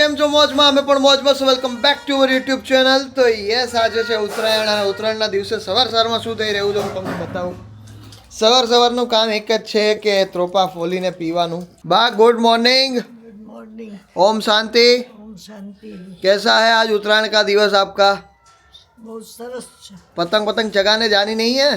કેમ છો મોજમાં? અમે પણ મોજમાં છો. Welcome back to our YouTube channel. તો યસ, આજે છે ઉત્તરાયણ અને ઉત્તરાયણના દિવસે સવારમાં શું થઈ રહ્યું છે હું તમને બતાવું. સવારનું કામ એક જ છે કે ત્રોપા ફોલીને પીવાનું. બા ગુડ મોર્નિંગ. ओम शांति. कैसा है आज उत्तरायण का दिवस आपका? बहुत सरस છે. पतंग चगाने जानी नहीं है?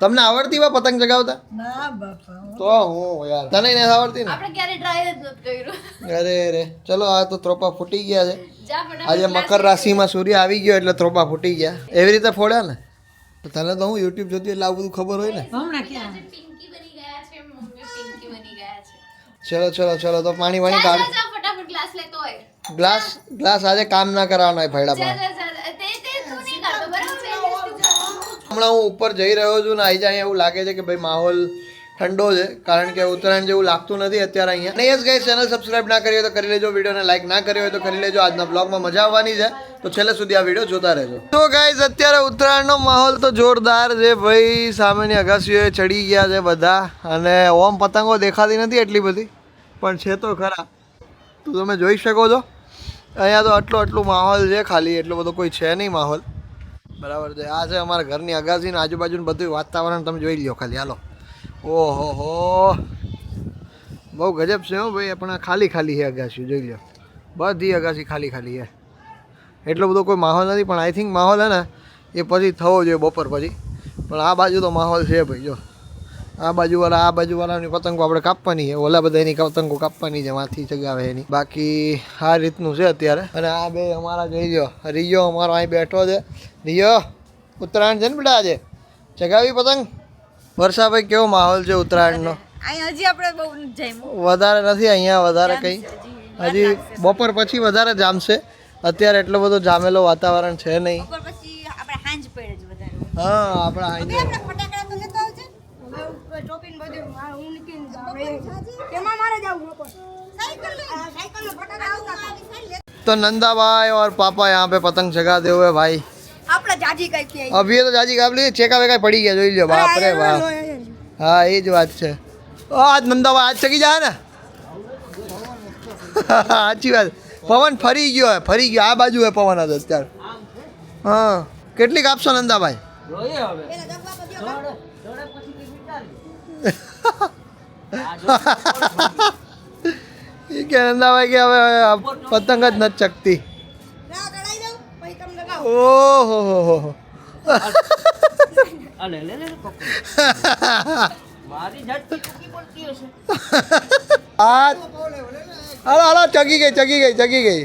તમને આવડતી વા પતંગ ચગાવતા? ના બાપા. તો હું યાર તને નથી આવડતી ને? આપણે ક્યારે ટ્રાય જ નથી કર્યું. અરે ચલો આ તો ત્રોપા ફૂટી ગયા છે. આજે મકર રાશિમાં સૂર્ય આવી ગયો એટલે ત્રોપા ફૂટી ગયા. એવી રીતે ફોડ્યા ને? તો તને તો હું યુટ્યુબ જોતી એટલે આવું બધું ખબર હોય ને. હમણાં ક્યાં પિંકી બની ગયા છે, મમ્મી પિંકી બની ગયા છે. ચલો તો પાણી કાઢ. ફટાફટ ગ્લાસ લેતો હોય. ગ્લાસ આજે કામ ના કરવાનો હોય ભૈડા પર. તે તું નહીં કરતો બરાબર છે. હમણાં હું ઉપર જઈ રહ્યો છું ને આવી જાય એવું લાગે છે કે ભાઈ માહોલ ઠંડો છે, કારણ કે ઉત્તરાયણ જેવું લાગતું નથી અત્યારે અહીંયા. અને યસ ગાઈસ, ચેનલ સબસ્ક્રાઇબ ના કરી હોય તો કરી લેજો, વિડીયોને લાઈક ના કરી હોય તો કરી લેજો. આજના બ્લોગમાં મજા આવવાની છે તો છેલ્લે સુધી આ વિડીયો જોતા રહેજો. તો ગાઈસ, અત્યારે ઉત્તરાયણનો માહોલ તો જોરદાર છે ભાઈ. સામેની અગાસીઓએ ચડી ગયા છે બધા, અને ઓમ પતંગો દેખાતી નથી એટલી બધી, પણ છે તો ખરા. તો તમે જોઈ શકો છો અહીંયા તો આટલું માહોલ છે, ખાલી એટલો બધો કોઈ છે નહીં માહોલ. બરાબર છે. આ છે અમારા ઘરની અગાસી ને આજુબાજુનું બધું વાતાવરણ તમે જોઈ લો ખાલી. હાલો, ઓહો બહુ ગજબ છે હો ભાઈ. પણ ખાલી છે અગાસી, જોઈ લો બધી અગાસી ખાલી છે. એટલો બધો કોઈ માહોલ નથી, પણ આઈ થિંક માહોલ હે ને એ પછી થવો જોઈએ બપોર પછી. પણ આ બાજુ તો માહોલ છે ભાઈ. જો આ બાજુવાળાની પતંગો આપણે કાપવાની છે, ઓલા બધાની પતંગો કાપવાની છે માથી ચગાવે એની. બાકી આ રીતનું છે અત્યારે. અને આ બે અમારા જોઈ લો, રિયો અમારો અહીં બેઠો છે. રિયો, ઉત્તરાયણ છે ને બેટા આજે? ચગાવી પતંગ? વર્ષાભાઈ, કેવો માહોલ છે ઉત્તરાયણનો? હજી આપણે બહુ જમ્યું વધારે નથી અહીંયા, વધારે કંઈ હજી બપોર પછી વધારે જામશે. અત્યારે એટલો બધો જામેલો વાતાવરણ છે નહીં. પછી આપણે હાંજ પડે જ વધારે. હા, આપણે અહીં ફટાકડા તો લેતો આવજે. ટોપીન બધું હું નીકળીને જાવ. તેમાં મારે જાવું બપોર. સાયકલ ફટાકડા આવતા. तो नंदा भाई और पापा यहाँ पे पतंग चगाते हुए भाई. આપણે જાજી કઈ કે अब ये तो जाजी काप ली, चेका वेका पड़ी गया જોઈ લો. બાપ રે બાપ. હા એ જ વાત છે. આજ નંદાભાઈ આજ ચગી જાય ને. સાચી વાત. પવન ફરી ગયો આ બાજુ હે પવન હતો અત્યારે. હા, કેટલી કાપશો નંદાભાઈ? એ કે નંદાભાઈ કે હવે પતંગ જ નથી ચકતી. ઓહો હાલો ચગી ગઈ.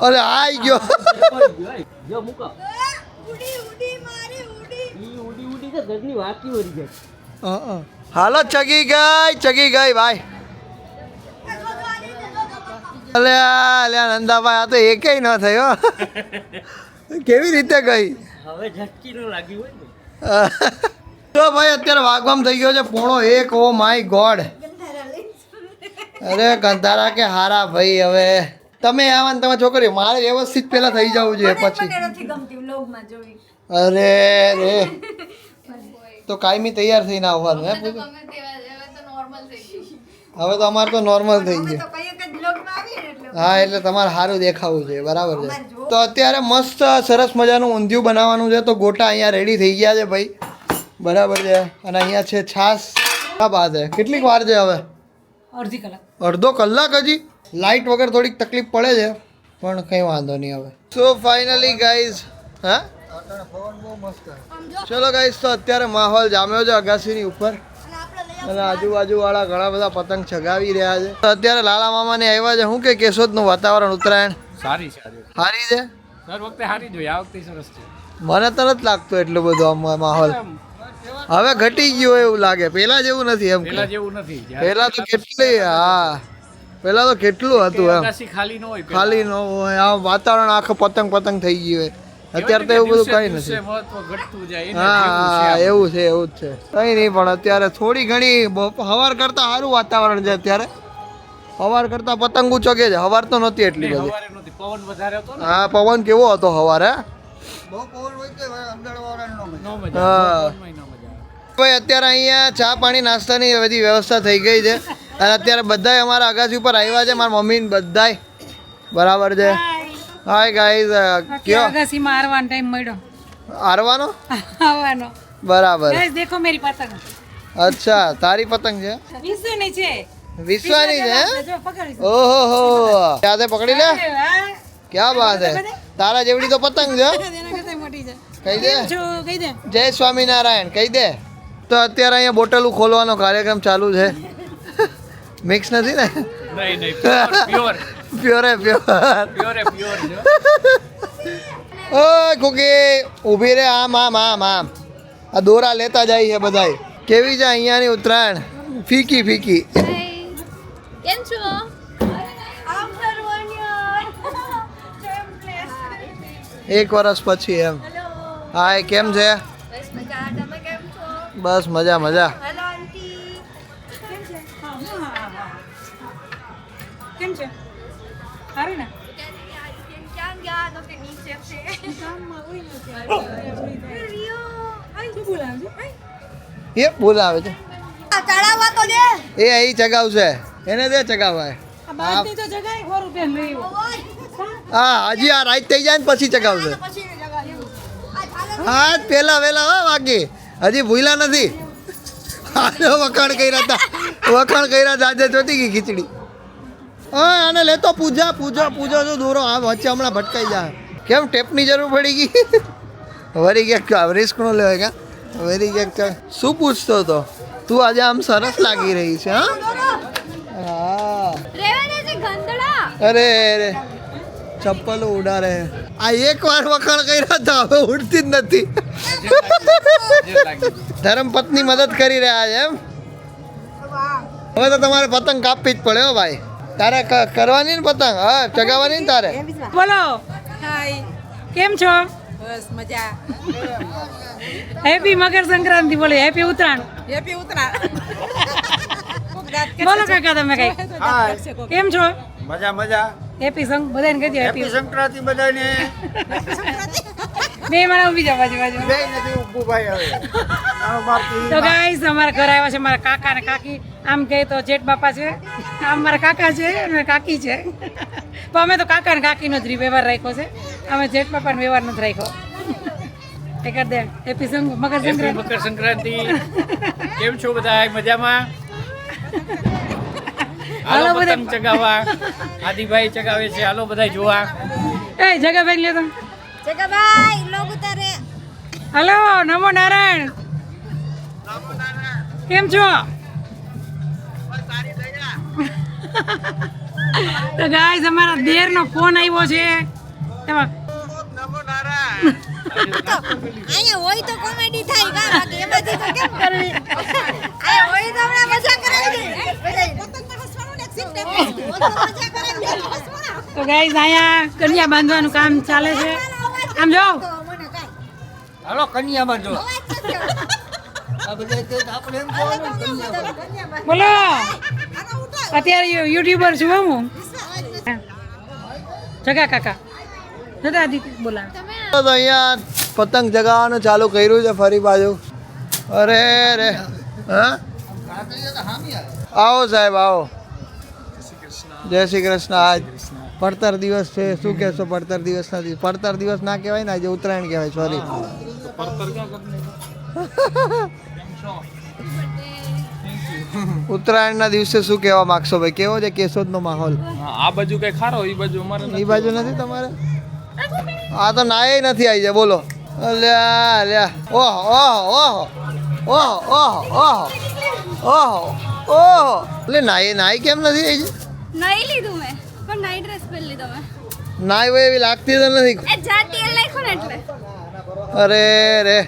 અરે આઈ ગયો. હાલો ચગી ગઈ ભાઈ. અલ્યા નંદાભાઈ, આ તો એકેય ન થયો. કેવી રીતે ગઈ? હવે ઝટકી ન લાગી હોય ને. તો ભાઈ અત્યારે વાગવામાં થઈ ગયો છે 1:30. Oh my God. અરે ગંધારા કે હારા ભાઈ. હવે તમે આવા ને તમારી છોકરી, મારે વ્યવસ્થિત પેલા થઈ જવું જોઈએ પછી. અરે રે, તો કાયમી તૈયાર થઈને આવવાનું હે? હવે તો અમારે તો નોર્મલ થઈ ગયું. હા, એટલે તમારે સારું દેખાવું છે. બરાબર છે. તો અત્યારે મસ્ત સરસ મજાનું ઊંધિયું બનાવવાનું છે. તો ગોટા અહીંયા રેડી થઈ ગયા છે ભાઈ. બરાબર છે. અને અહીંયા છે છાશ. આ વાત છે. કેટલીક વાર છે હવે? અડધો કલાક હજી. લાઇટ વગર થોડીક તકલીફ પડે છે, પણ કંઈ વાંધો નહીં હવે. સો ફાઇનલી ગાઈઝ, હા ચલો ગાઈઝ, તો અત્યારે માહોલ જામ્યો છે અગાસીની ઉપર, અને આજુબાજુ વાળા ઘણા બધા પતંગ ચગાવી રહ્યા છે. તો અત્યારે લાલા મામા ને આવ્યા છે. શું કે કેશોદનું વાતાવરણ ઉત્તરાયણ સારી છે? દર વખતે સારી જોઈએ, આ વખતે સરસ છે. મને તો નથી લાગતું એટલો બધો માહોલ. હવે ઘટી ગયો એવું લાગે, પેલા જેવું નથી. એમ પેલા જેવું નથી. પેલા તો કેટલી, હા પેલા તો કેટલું હતું એમ. ખાલી ન હોય, ખાલી ન હોય. આ વાતાવરણ આખું પતંગ થઈ ગયું હોય. અત્યારે તો એવું બધું કઈ નથી. મહત્વ ઘટતું જાય. હા એવું છે કઈ નહીં. પણ અત્યારે થોડી ઘણી હવાર કરતા સારું વાતાવરણ છે અત્યારે. હવાર કરતા પતંગો ચગે છે. હવાર તો નહોતી એટલી બધી. પવન વધારે હતો ને. હા, પવન કેવો હતો હવારે? બહુ પવન હોય કે અંદર વાળા નો મજા. નો મજા. હા. પવનમાં નો મજા. ભાઈ અત્યારે અહીંયા ચા પાણી નાસ્તાની બધી વ્યવસ્થા થઈ ગઈ છે અને અત્યારે બધાય અમારા અગાસી ઉપર આવ્યા છે મારા મમ્મી ને બધાય બરાબર છે હાય ગાઈઝ કયો અગાસીમાં આરવાનો ટાઈમ મળ્યો હારવાનો આવવાનો બરાબર ગાઈસ દેખો મેરી પતંગ અચ્છા તારી પતંગ છે વિશ્વની છે વિશ્વાની છે હે? જો પકડી ઓહો હો યાદે પકડી લે ક્યાં વાત હે તારા જેવડી તો પતંગ છે તેના કરતા મોટી છે કહી દે જો કહી દે જય સ્વામિનારાયણ કહી દે તો અત્યારે અહીંયા બોટલું ખોલવાનો કાર્યક્રમ ચાલુ છે મિક્સ નથી ને નહીં નહીં પ્યોર પ્યોરે પ્યોર પ્યોર પ્યોર જો ઓય કુકી ઊભી રે આમ આમ આમ આમ આ દોરા લેતા જાય છે બધાય કેવી છે અહીંયાની ઉત્તરાયણ ફીકી ફીકી કેમ છો આફ્ટર 1 યર સેમ પ્લેસ એક વર્ષ પછી એમ હાય કેમ છે બસ મજા તમે કેમ છો બસ મજા મજા હેલો આંટી કેમ છે કેમ છે સારું ને ક્યાં ગયા તો કે નીચે છે કામમાં હોય ને રિયો શું બોલાવે છે એ બોલાવે છે આ ચડાવવા તો દે એ અહીં ચગાવશે એને દે ચગાવાય આ બાદની તો જગાય 100 રૂપિયા લઈ હા હજી આ રાઈટ થઈ જાય ને પછી ચગાવશે પછી જગાડ્યું આ ચાલે હા પેલા વેલા હો બાકી હજી ભૂલા નથી આજે વખાણ કર્યા હતા આજે ચોટી ગઈ ખીચડી હા આને લેતો પૂજા પૂજા પૂજા જો દોરો આ વચ્ચે હમણાં ભટકાઈ જાય કેમ ટેપની જરૂર પડી ગઈ વરી ક્યાંક રિસ્ક નો લેવાય કા વરી ક્યાંક શું પૂછતો હતો તું આજે આમ સરસ લાગી રહી છે હા હા રેવાને છે ગંદડા અરે અરે ચપ્પલો ઉડાડે આ એક વાર વખાણ કર્યા હતા હવે ઉડતી જ નથી ધર્મ પત્ની મદદ કરી રહ્યા છે એમ હવે તો તમારે પતંગ કાપવી જ પડે હો ભાઈ તારે કરવાની ને પતંગ હા ચગાવવાની ને તારે બોલો હાય કેમ છો બસ મજા હેપી મકર સંક્રાંતિ બોલો હેપી ઉત્તરાયણ હેપી ઉત્તરાયણ બોલો કાકા તમે કઈ કેમ છો મજા મજા હેપી સંગ બધાને કહી દો હેપી સંક્રાંતિ બધાને બે મારા ઊભી જાવ બાજુ બે નથી ઊભું ભાઈ હવે તો ગાઈસ અમારા ઘર આવ્યા છે મારા કાકા ને કાકી આમ કહે તો જેઠ બાપા છે આમ મારા કાકા છે અને કાકી છે પણ અમે તો કાકા ને કાકીનો જ વ્યવહાર રાખ્યો છે અમે જેઠ બાપાનો વ્યવહાર નથી રાખ્યો એ કરી દે હેપી મકર હેપી સંક્રાંતિ મકર સંક્રાંતિ કેમ છો બધા મજામાં હાલો હાલો બધા. પતંગ ચગાવવા આદિભાઈ ચગાવે છે હાલો બધા જોવા એ જગાભાઈ લે તો જગાભાઈ લોગ ઉતારે હલો નમો નારાયણ કેમ છો તો ગાઈસ અમારા દેરનો ફોન આવ્યો છે એમાં અહીંયા હોય તો કોમેડી થાય કા બાકી એમાંથી તો કેમ કરવી અહીંયા હોય તો હમણાં મજા કરાવી પોતાને હસવાનું ને એક્સેપ્ટ મજા કરાવી હસવાનું તો ગાઈસ અહીંયા કન્યા બાંધવાનું કામ ચાલે છે આમ જો તો મને કાઈ હાલો કન્યામાં જો બોલો અત્યારે યુટ્યુબર છું હો હું જગા કાકા જગા દીદી બોલા તો અહીંયા પતંગ જગાવવાનું ચાલુ કર્યું છે ફરી બાજુ અરે રે હા આવો સાહેબ આવો જય શ્રી કૃષ્ણ આજ પડતર દિવસ છે શું કહેશો પડતર દિવસ નથી પડતર દિવસ ના કહેવાય ને આજે ઉત્તરાયણ કહેવાય સોરી ઉત્તરાયણના દિવસે શું કહેવા માંગશો ભાઈ કેવો છે કેશોદનો માહોલ આ બાજુ કઈ ખારો એ બાજુ અમારે એ બાજુ નથી તમારે આ તો નાય નથી આવી જાય બોલો અલ્યા અલ્યા ઓહો ઓહો ઓહો ઓહો ઓહો ઓહો ઓહો ઓહો એટલે નાય કેમ નથી આવી છે નહીં લીધું મેં પણ નાઈટ ડ્રેસ પહેરી લીધો મેં નાય હોય એવી લાગતી તો નથી એ જાતી એ લખ્યું ને એટલે અરે રે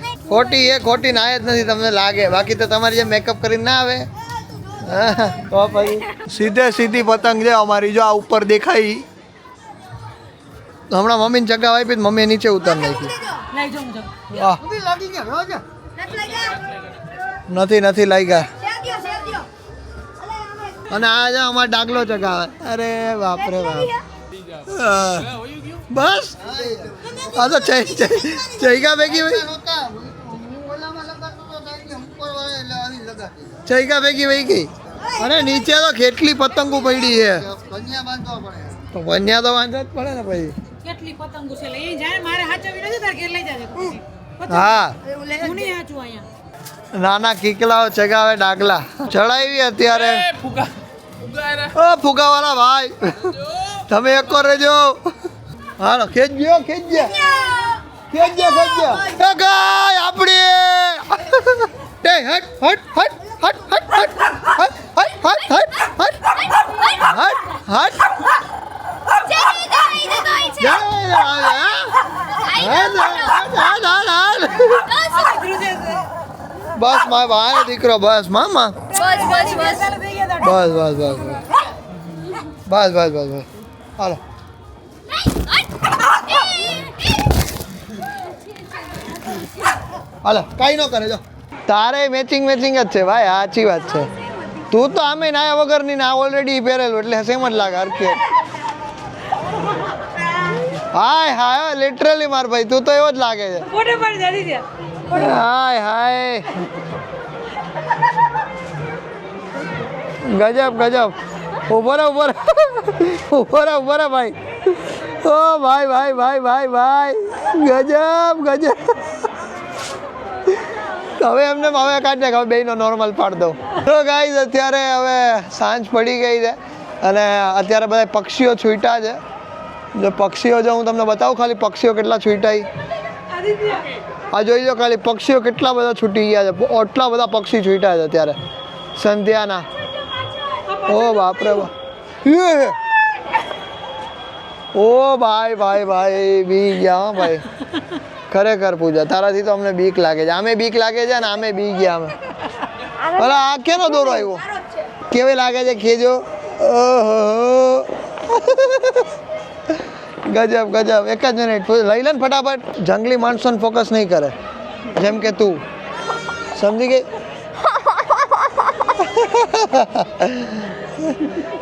ખોટી નાય જ નથી તમને લાગે બાકી તો તમારી જે મેકઅપ કરીને ના આવે હા, તો પછી સીધી પતંગ છે અમારી જો આ ઉપર દેખાઈ હમણાં મમ્મીને ચગાવ આપી મમ્મીએ નીચે ઉતાર નાખી લઈ જાઉં જો વાહ નથી લાગ્યા નથી લાગ્યા શેર દ્યો અલે અમે અને આ જો અમારે ડાગલો ચગાવે અરે બાપરે બાપ હા. બસ આ તો ચૈકા ભેગી હોય ચૈકા ભેગી વહી ગઈ અને નીચે તો કેટલી પતંગો પડી છે તો બન્યા તો વાંધો જ પડે ને પછી કેટલી પતંગો છે લઈ જાય મારે હાચવી નથી તાર ઘેર લઈ જાજે હા હું નહીં હાચું અહીંયા નાના કીકલાઓ ચગાવે ડાગલા ચડાવી અત્યારે ફુગા ઓ ફુગાવાળા ભાઈ તમે એક રહેજો હાલો ખેંચજો એ ગાય આપણી એ હટ હટ હટ હટ હટ હટ હટ હટ હટ હટ હટ બસ મારા ભાઈ દીકરો બસ મામા બસ બસ બસ હાલો હાલો કાંઈ ન કરે જો તારે મેચિંગ જ છે ભાઈ સાચી વાત છે તું તો આમે નાયા વગરની ના ઓલરેડી પહેરેલું એટલે સેમ જ લાગે હરખી હાય હાય લિટરલી માર ભાઈ તું તો એવો જ લાગે છે ફોટો પાડી દાદી દે હાય હાય ગજબ ઉભો રે ભાઈ ઓ ભાઈ ગજબ હવે એમને હવે કાઢ નાખ હવે બેયનો નોર્મલ પાડ દઉં તો ગાઈઝ અત્યારે હવે સાંજ પડી ગઈ છે અને અત્યારે બધા પક્ષીઓ છૂટ્યા છે જો પક્ષીઓ જો હું તમને બતાવું ખાલી પક્ષીઓ કેટલા છૂટાઈ આ જોઈ લો ખાલી પક્ષીઓ કેટલા બધા છૂટી ગયા છે આટલા બધા પક્ષી છૂટ્યા છે અત્યારે સંધ્યાના ઓ બાપરે ઓ ભાઈ બી ગયા ભાઈ ખરેખર પૂજા તારાથી તો અમને બીક લાગે છે આમે બીક લાગે છે ને આમે બી ગયા અમે ભલા આ કેનો દોરો આવ્યો કેવી લાગે છે ખેજો ઓહો ગજબ એક જ મિનિટ લઈ લે ને ફટાફટ જંગલી માણસોને ફોકસ નહીં કરે જેમ કે તું સમજી ગઈ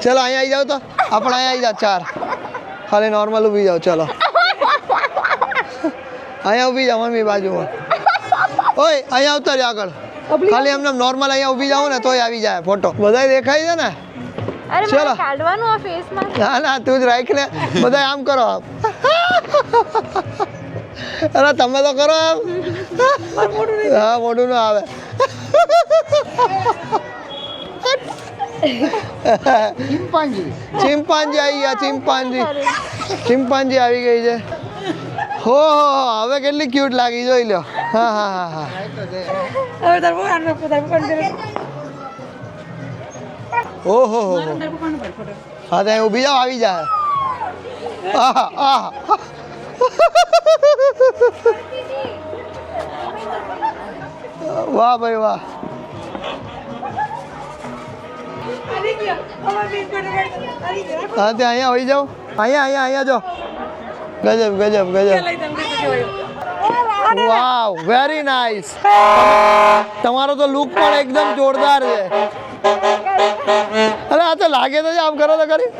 ચલો અહીંયા આવી જાઓ તો આપણે અહીંયા આવી જાઓ 4 ખાલી નોર્મલ ઊભી જાઓ ચલો અહીંયા ઊભી જાઓ મમ્મી બાજુમાં ઓય અહીંયા આવતા રહ્યો આગળ ખાલી એમને નોર્મલ અહીંયા ઊભી જાઓ ને તોય આવી જાય ફોટો બધાય દેખાય છે ને ચલો કાઢવાનું આ ફેસમાં ના તું જ રાખ ને બધા આમ કરો આમ અરે તમે તો કરો આમ હા મોઢું ન આવે ચિમ્પાન્જી આવી ગયા ચિમ્પાન્જી આવી ગઈ છે હો હવે કેટલી ક્યુટ લાગી જોઈ લો હા હવે તાર ભગવાન ઓહો હા ત્યાં ઊભી જાઓ આવી જાય વાહ ભાઈ વાહ હા ત્યાં અહીંયા હોઈ જાઓ અહીંયા જો ગજબ વાવ વેરી નાઇસ તમારો તો લુક પણ એકદમ જોરદાર છે અરે આ તો લાગે તો આમ કરો તો કરી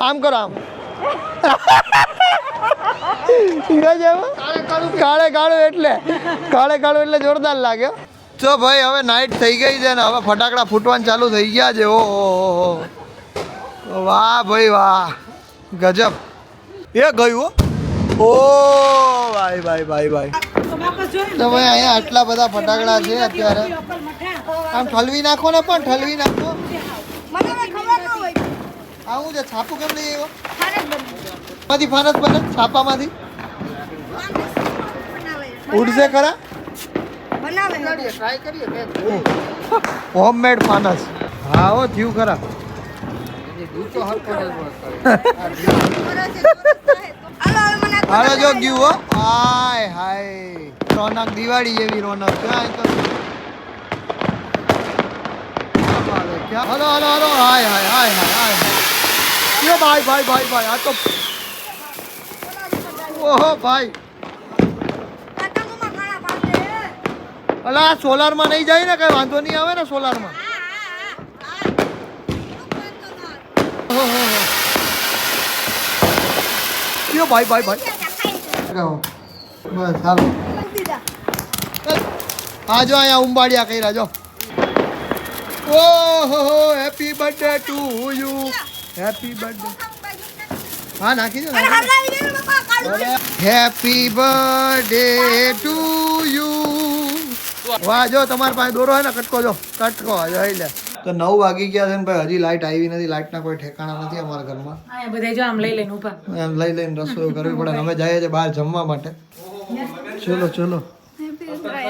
આમ કરો આમ કાળે એટલે જોરદાર લાગે તો ભાઈ હવે નાઇટ થઈ ગઈ છે ને હવે ફટાકડા ફૂટવાનું ચાલુ થઈ ગયા છે ઓહો વાહ ભાઈ વાહ ગજબ એ ગયું ઓ ભાઈ તો ભાઈ અહીંયા આટલા બધા ફટાકડા છે અત્યારે આમ ઠલવી નાખો ને પણ ઠલવી નાખો આવું છે છાપું કેમ લઈ આવ્યો માંથી ફાનસ બને છાપામાંથી ઉડશે ખરા હોમમેડ ફાનસ હા હો થયું ખરા હાલો જો ગયું હો હાય રોનક દિવાળી જેવી રોનક હલો હાય ભાઈ આ તો ઓહો ભાઈ અલા સોલારમાં નહીં જાય ને કઈ વાંધો નહીં આવે ને સોલારમાં ભાઈ બસ હાલો હા જો અહીંયા ઉંબાડિયા કર્યા જો ઓહો happy birthday to you happy birthday હા નાખી દો હેપી બર્થડે ટુ યુ વાહ જો તમારી પાસે દોરો હે ને કટકો જો કટકો જોઈ લે તો 9 વાગી ગયા છે ને ભાઈ હજી લાઈટ આવી નથી લાઈટના કોઈ ઠેકાણા નથી અમારા ઘરમાં આ બધા જો આમ લઈ લઈને ઊભા એમ લઈ લઈને રસોઈ કરવી પડે અમે જઈએ છીએ બહાર જમવા માટે ચલો ચલો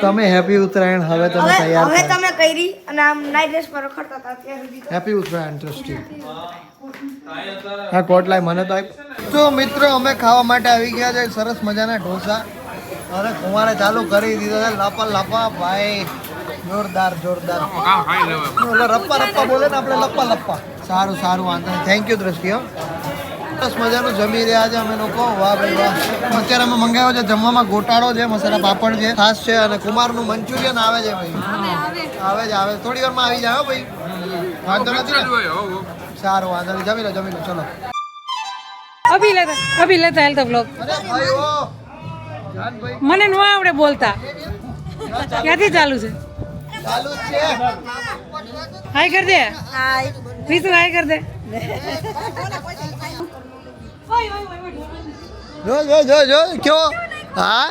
તમે હેપી ઉત્તરાયણ હવે તમે તૈયાર હવે તમે કરી અને આમ નાઈટ ડ્રેસ પર રખડતા હતા ત્યાં સુધી હેપી ઉત્તરાયણ દ્રષ્ટિ હા કોટલાય મને તો તો મિત્રો અમે ખાવા માટે આવી ગયા છે સરસ મજાના ઢોસા અરે કુમારે ચાલુ કરી દીધો છે લાપા લાપા ભાઈ જોરદાર જોરદાર ઓલો રપ્પા રપ્પા બોલે ને આપણે લપ્પા લપ્પા સારું સારું વાંધો નહીં થેન્ક યુ દ્રષ્ટિ હો સરસ મજાનું જમી રહ્યા છે અમે લોકો વાહ ભાઈ વાહ અત્યારે અમે મંગાવ્યો છે જમવામાં ગોટાળો છે મસાલા પાપડ છે ખાસ છે અને કુમારનું મંચુરિયન આવે છે ભાઈ આવે છે આવે થોડી વારમાં આવી જાય હો ભાઈ વાંધો નથી ને સારું વાંધો નહીં જમી લો ચલો અભી લેતા હેલ તો બ્લોગ અરે ભાઈ ઓ જાન ભાઈ મને નો આવડે બોલતા ક્યાંથી ચાલુ છે ચાલુ જ છે હાય કર દે રીતુ હાય કર દે જો કયો હા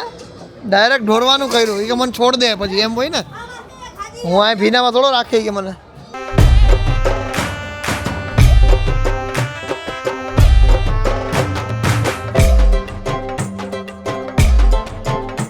ડાયરેક્ટ ઢોરવાનું કર્યું એ કે મને છોડ દે પછી એમ હોય ને હું આ ભીનામાં થોડો રાખી કે મને